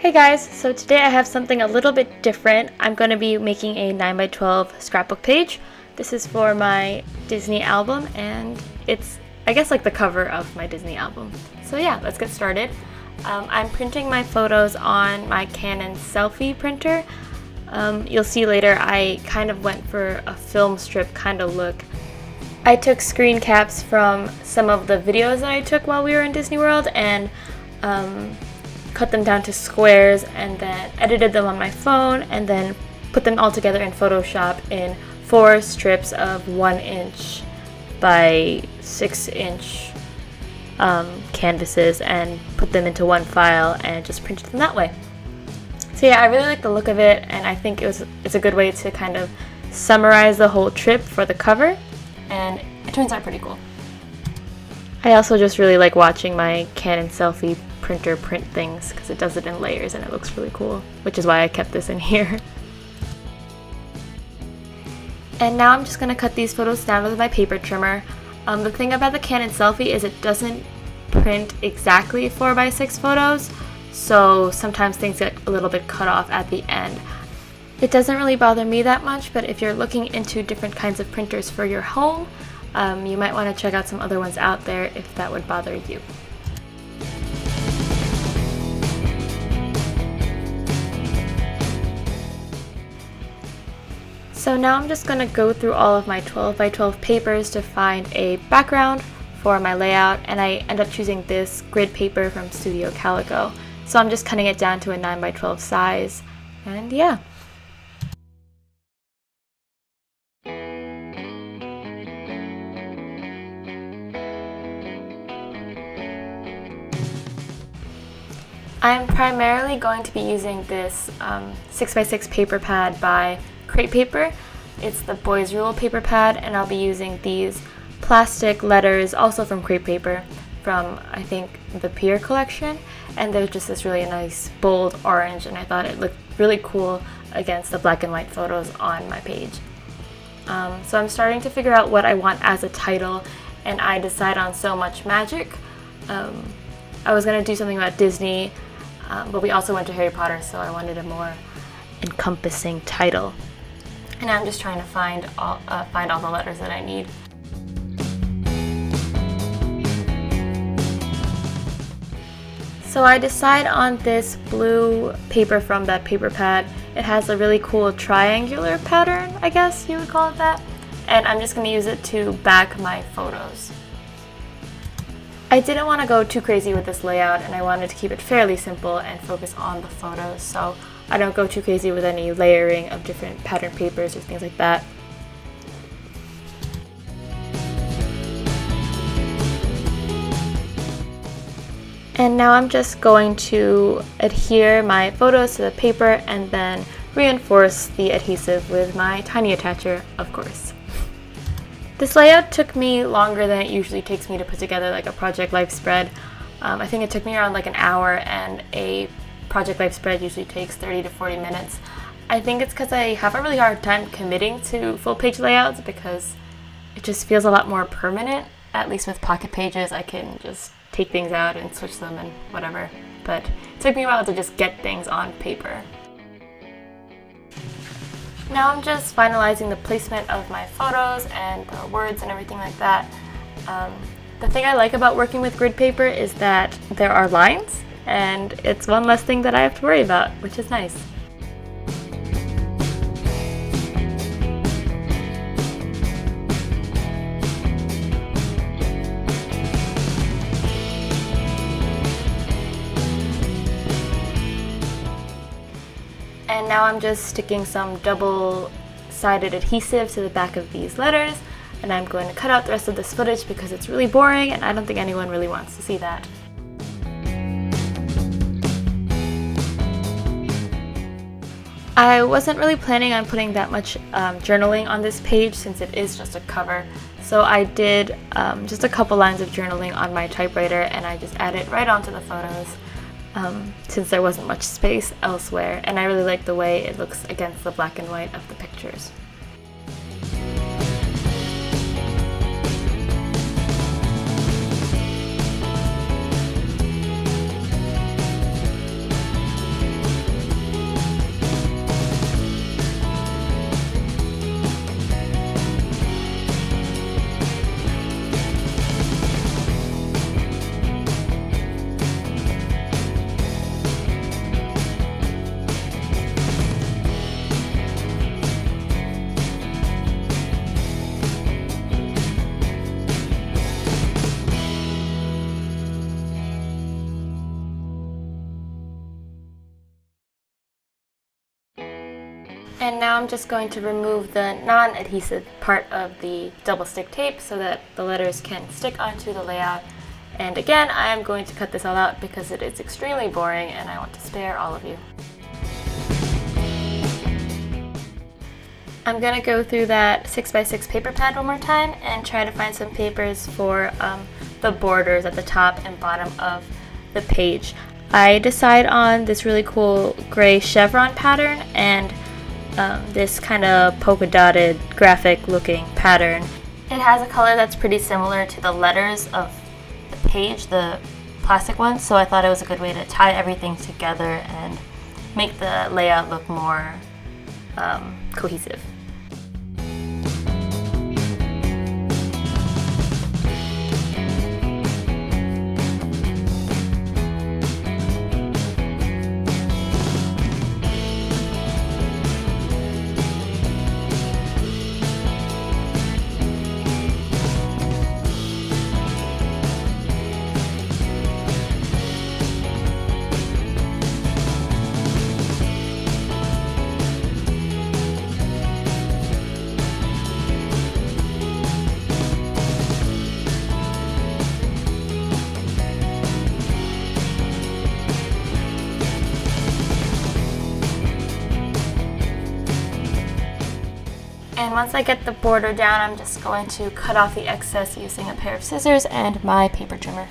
Hey guys, so today I have something a little bit different. I'm going to be making a 9x12 scrapbook page. This is for my Disney album and it's, I guess, like the cover of my Disney album. So yeah, let's get started. I'm printing my photos on my Canon selfie printer. You'll see later I kind of went for a film strip kind of look. I took screen caps from some of the videos that I took while we were in Disney World and cut them down to squares and then edited them on my phone and then put them all together in Photoshop in 4 strips of 1 inch by 6 inch canvases and put them into one file and just printed them that way. So yeah, I really like the look of it and I think it's a good way to kind of summarize the whole trip for the cover, and it turns out pretty cool. I also just really like watching my Canon selfie printer print things because it does it in layers and it looks really cool, which is why I kept this in here. And now I'm just going to cut these photos down with my paper trimmer. The thing about the Canon selfie is it doesn't print exactly 4x6 photos, so sometimes things get a little bit cut off at the end. It doesn't really bother me that much, but if you're looking into different kinds of printers for your home, you might want to check out some other ones out there if that would bother you. So now I'm just going to go through all of my 12x12 papers to find a background for my layout, and I end up choosing this grid paper from Studio Calico. So I'm just cutting it down to a 9x12 size, and yeah. I'm primarily going to be using this 6x6 paper pad by Crepe Paper. It's the Boys Rule paper pad, and I'll be using these plastic letters also from Crepe Paper from, I think, the Pier collection, and they're just this really nice bold orange, and I thought it looked really cool against the black and white photos on my page. So I'm starting to figure out what I want as a title, and I decide on So Much Magic. I was going to do something about Disney, but we also went to Harry Potter, so I wanted a more encompassing title. And I'm just trying to find all the letters that I need. So I decide on this blue paper from that paper pad. It has a really cool triangular pattern, I guess you would call it that. And I'm just going to use it to back my photos. I didn't want to go too crazy with this layout, and I wanted to keep it fairly simple and focus on the photos, so I don't go too crazy with any layering of different pattern papers or things like that. And now I'm just going to adhere my photos to the paper and then reinforce the adhesive with my tiny attacher, of course. This layout took me longer than it usually takes me to put together like a project life spread. I think it took me around like an hour, and a project life spread usually takes 30 to 40 minutes. I think it's because I have a really hard time committing to full page layouts because it just feels a lot more permanent. At least with pocket pages, I can just take things out and switch them and whatever. But it took me a while to just get things on paper. Now I'm just finalizing the placement of my photos and the words and everything like that. The thing I like about working with grid paper is that there are lines, and it's one less thing that I have to worry about, which is nice. And now I'm just sticking some double-sided adhesive to the back of these letters, and I'm going to cut out the rest of this footage because it's really boring and I don't think anyone really wants to see that. I wasn't really planning on putting that much journaling on this page since it is just a cover, so I did just a couple lines of journaling on my typewriter and I just added right onto the photos. Since there wasn't much space elsewhere, and I really like the way it looks against the black and white of the pictures. And now I'm just going to remove the non-adhesive part of the double stick tape so that the letters can stick onto the layout. And again, I am going to cut this all out because it is extremely boring and I want to spare all of you. I'm going to go through that 6x6 paper pad one more time and try to find some papers for the borders at the top and bottom of the page. I decide on this really cool gray chevron pattern and this kind of polka dotted graphic looking pattern. It has a color that's pretty similar to the letters of the page, the plastic ones, so I thought it was a good way to tie everything together and make the layout look more cohesive. And once I get the border down, I'm just going to cut off the excess using a pair of scissors and my paper trimmer.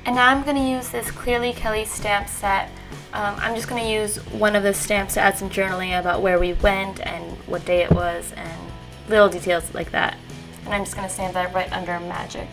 And now I'm going to use this Clearly Kelly stamp set. I'm just going to use one of the stamps to add some journaling about where we went and what day it was and little details like that. And I'm just going to stamp that right under Magic.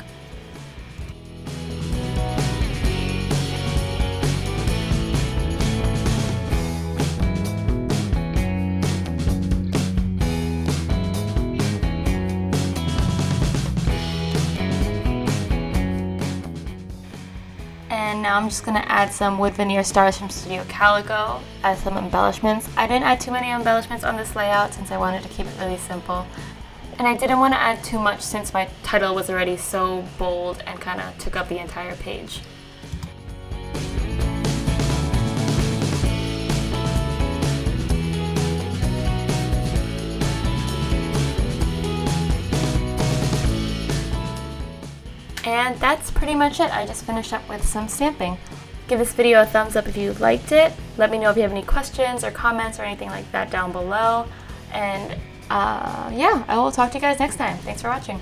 And now I'm just going to add some wood veneer stars from Studio Calico as some embellishments. I didn't add too many embellishments on this layout since I wanted to keep it really simple. And I didn't want to add too much since my title was already so bold and kind of took up the entire page. And that's pretty much it. I just finished up with some stamping. Give this video a thumbs up if you liked it. Let me know if you have any questions or comments or anything like that down below. And yeah, I will talk to you guys next time. Thanks for watching.